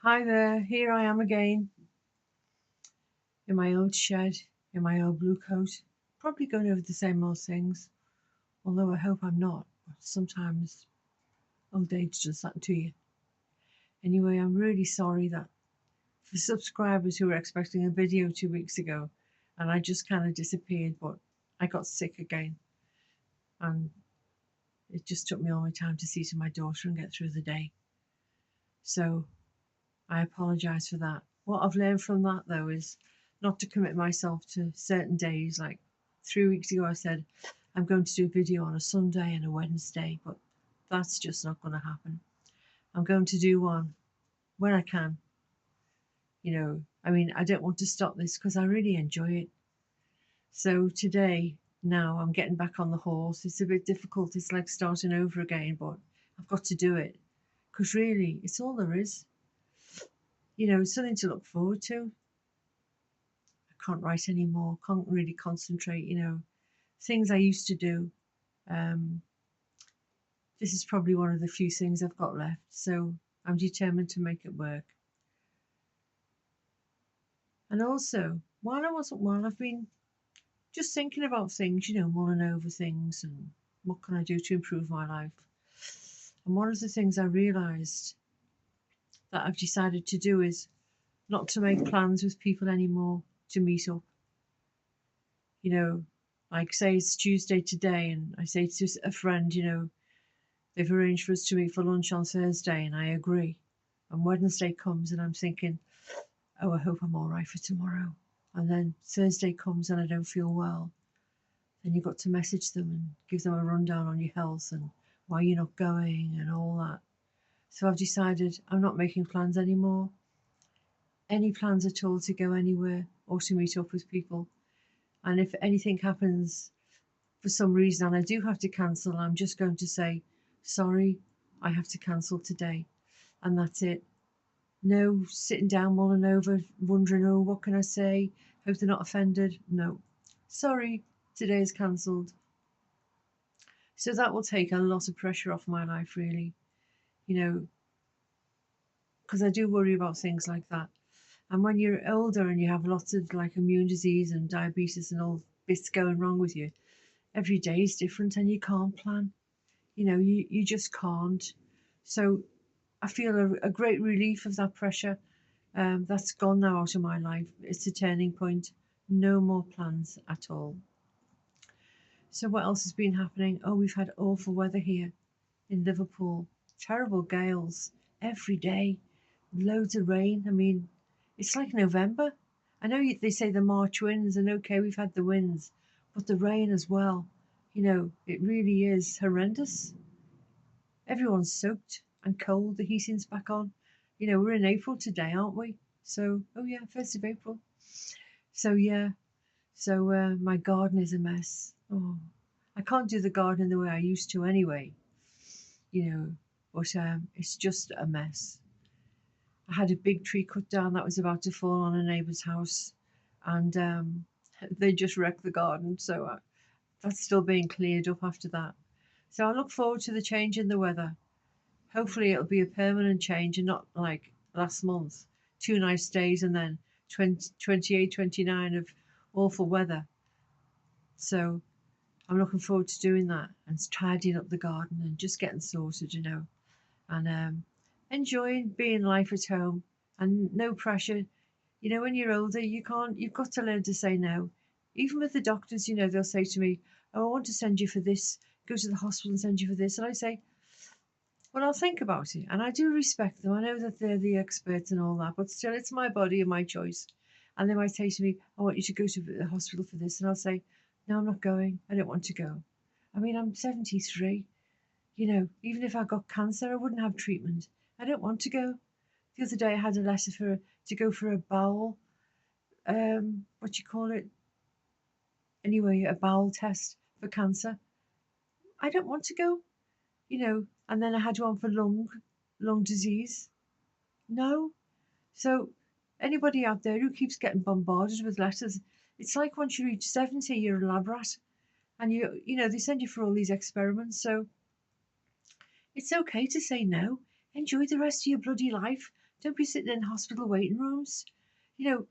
Hi there, here I am again in my old shed, in my old blue coat, probably going over the same old things, although I hope I'm not. But sometimes old age does that to you. Anyway, I'm really sorry that for subscribers who were expecting a video 2 weeks ago and I just kind of disappeared, but I got sick again and it just took me all my time to see to my daughter and get through the day. So I apologise for that. What I've learned from that though is not to commit myself to certain days. Like 3 weeks ago, I said I'm going to do a video on a Sunday and a Wednesday, but that's just not going to happen. I'm going to do one when I can. I mean, I don't want to stop this because I really enjoy it. So today, now I'm getting back on the horse. It's a bit difficult. It's like starting over again, but I've got to do it because really, it's all there is. It's something to look forward to. I can't write anymore, can't really concentrate, things I used to do. Um, this is probably one of the few things I've got left, so I'm determined to make it work. And also, while I've been just thinking about things, mulling over things and what can I do to improve my life. And one of the things I realised that I've decided to do is not to make plans with people anymore to meet up. Like say it's Tuesday today, and I say to a friend, they've arranged for us to meet for lunch on Thursday, and I agree. And Wednesday comes, and I'm thinking, oh, I hope I'm all right for tomorrow. And then Thursday comes, and I don't feel well. Then you've got to message them and give them a rundown on your health and why you're not going and all that. So I've decided I'm not making plans anymore. Any plans at all to go anywhere or to meet up with people. And if anything happens for some reason and I do have to cancel, I'm just going to say, sorry, I have to cancel today. And that's it. No sitting down, mulling over, wondering, oh, what can I say? Hope they're not offended. No. Sorry, today is cancelled. So that will take a lot of pressure off my life, really, you know, because I do worry about things like that. And when you're older and you have lots of like immune disease and diabetes and all bits going wrong with you, every day is different and you can't plan. You just can't. So I feel a great relief of that pressure. That's gone now out of my life. It's a turning point. No more plans at all. So what else has been happening? Oh, we've had awful weather here in Liverpool. Terrible gales every day. Loads of rain. I mean, it's like November. I know they say the March winds, and okay, we've had the winds, but the rain as well. It really is horrendous. Everyone's soaked and cold. The heating's back on. We're in April today, aren't we? So, oh yeah, 1st of April. So, yeah. So, my garden is a mess. Oh, I can't do the garden the way I used to anyway, you know, but it's just a mess. I had a big tree cut down that was about to fall on a neighbour's house, and they just wrecked the garden. So, that's still being cleared up after that. So, I look forward to the change in the weather. Hopefully it'll be a permanent change and not like last month, 2 nice days and then 20, 28, 29 of awful weather. So I'm looking forward to doing that and tidying up the garden and just getting sorted, and enjoying being life at home and no pressure. When you're older, you've got to learn to say no. Even with the doctors, they'll say to me, oh, I want to send you for this, go to the hospital and send you for this. And I say, well, I'll think about it. And I do respect them. I know that they're the experts and all that, but still, it's my body and my choice. And they might say to me, I want you to go to the hospital for this. And I'll say, no, I'm not going. I don't want to go. I mean, I'm 73. Even if I got cancer, I wouldn't have treatment. I don't want to go. The other day, I had a letter to go for a bowel, what do you call it? Anyway, a bowel test for cancer. I don't want to go, and then I had one for lung disease. No. So anybody out there who keeps getting bombarded with letters, it's like once you reach 70, you're a lab rat, and they send you for all these experiments. So it's okay to say no. Enjoy the rest of your bloody life. Don't be sitting in hospital waiting rooms, you know,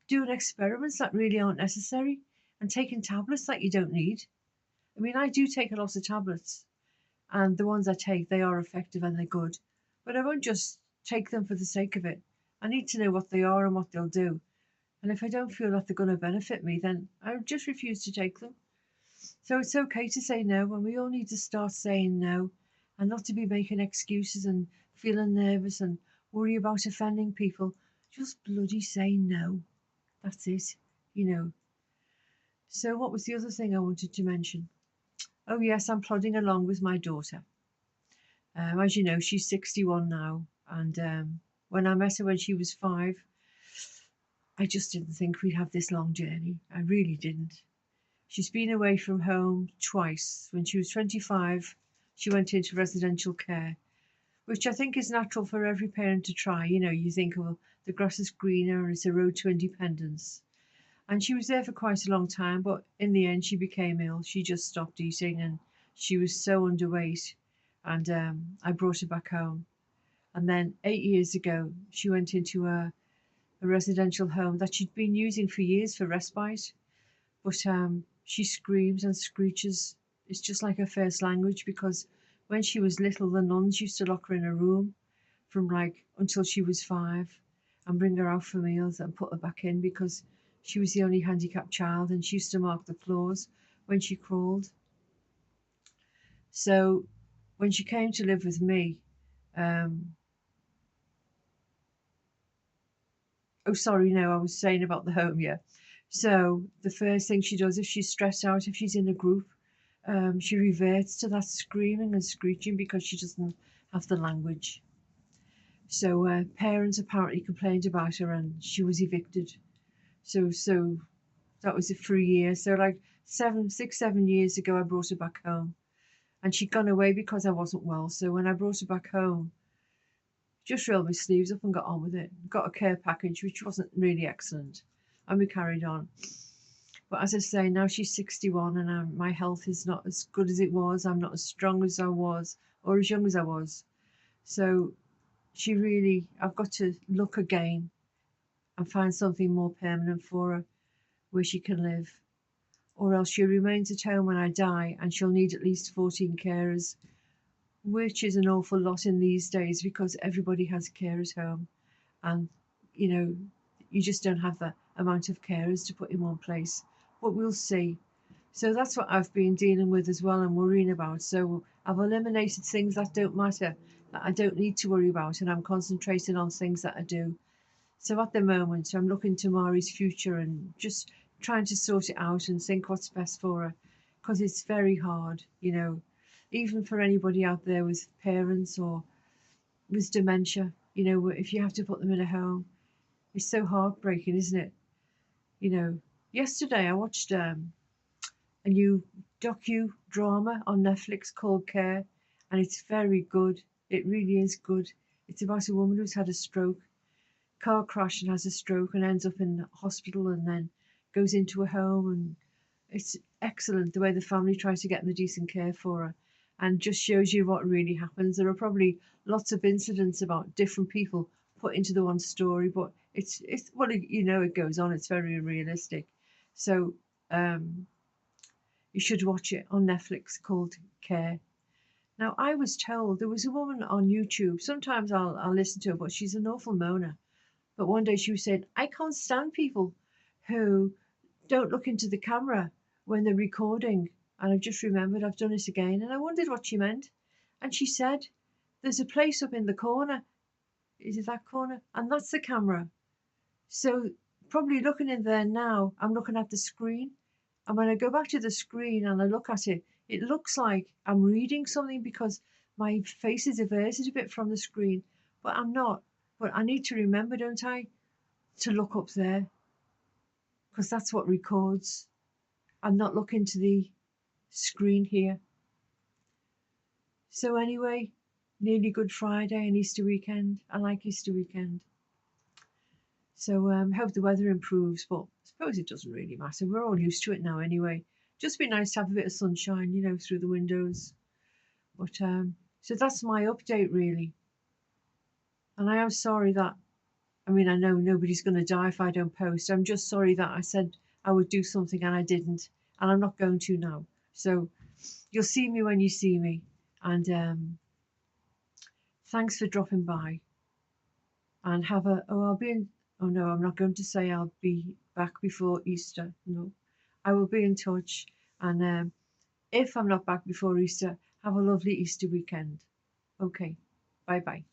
doing experiments that really aren't necessary and taking tablets that you don't need. I mean, I do take a lot of tablets, and the ones I take, they are effective and they're good. But I won't just take them for the sake of it. I need to know what they are and what they'll do. And if I don't feel that they're going to benefit me, then I just refuse to take them. So it's okay to say no, and we all need to start saying no and not to be making excuses and feeling nervous and worry about offending people. Just bloody say no. That's it, you know. So, what was the other thing I wanted to mention? Oh, yes, I'm plodding along with my daughter. As you know, she's 61 now, and when I met her when she was 5, I just didn't think we'd have this long journey. I really didn't. She's been away from home twice. When she was 25, she went into residential care, which I think is natural for every parent to try. You know, you think, well, the grass is greener and it's a road to independence. And she was there for quite a long time, but in the end, she became ill. She just stopped eating and she was so underweight. And I brought her back home. And then 8 years ago, she went into a residential home that she'd been using for years for respite. But she screams and screeches. It's just like her first language because when she was little, the nuns used to lock her in a room from like until she was 5 and bring her out for meals and put her back in because she was the only handicapped child and she used to mark the floors when she crawled. So when she came to live with me, um, oh, sorry, no, I was saying about the home, yeah. So the first thing she does if she's stressed out, if she's in a group, she reverts to that screaming and screeching because she doesn't have the language. So parents apparently complained about her and she was evicted. So that was it for a year. So like 7 years ago, I brought her back home, and she'd gone away because I wasn't well. So when I brought her back home, just rolled my sleeves up and got on with it. Got a care package, which wasn't really excellent, and we carried on. But as I say, now she's 61 and my health is not as good as it was. I'm not as strong as I was or as young as I was. So I've got to look again and find something more permanent for her where she can live. Or else she remains at home when I die and she'll need at least 14 carers, which is an awful lot in these days because everybody has a care at home. And, you know, you just don't have the amount of carers to put in one place. But we'll see. So that's what I've been dealing with as well and worrying about. So I've eliminated things that don't matter, that I don't need to worry about, and I'm concentrating on things that I do. So at the moment, I'm looking to Mari's future and just trying to sort it out and think what's best for her. Because it's very hard, you know, even for anybody out there with parents or with dementia, you know, if you have to put them in a home, it's so heartbreaking, isn't it? You know, yesterday I watched a new docu-drama on Netflix called Care, and it's very good. It really is good. It's about a woman who's had a stroke, car crash and has a stroke and ends up in hospital and then goes into a home, and it's excellent the way the family tries to get in the decent care for her and just shows you what really happens. There are probably lots of incidents about different people put into the one story, but it's well, you know, it goes on. It's very realistic. So you should watch it on Netflix called Care. Now, I was told there was a woman on YouTube. Sometimes I'll listen to her, but she's an awful moaner. But one day she was saying, I can't stand people who don't look into the camera when they're recording. And I've just remembered I've done it again. And I wondered what she meant. And she said, there's a place up in the corner. Is it that corner? And that's the camera. So probably looking in there now, I'm looking at the screen. And when I go back to the screen and I look at it, it looks like I'm reading something because my face is averted a bit from the screen. But I'm not. But I need to remember, don't I, to look up there because that's what records. I'm not looking to the screen here. So anyway, nearly Good Friday and Easter weekend. I like Easter weekend. So hope the weather improves, but I suppose it doesn't really matter. We're all used to it now anyway. Just be nice to have a bit of sunshine, you know, through the windows. But so that's my update really. And I am sorry that, I mean, I know nobody's going to die if I don't post. I'm just sorry that I said I would do something and I didn't. And I'm not going to now. So you'll see me when you see me. And thanks for dropping by. And have a, oh, I'll be in, oh no, I'm not going to say I'll be back before Easter. No, I will be in touch. And if I'm not back before Easter, have a lovely Easter weekend. Okay, bye bye.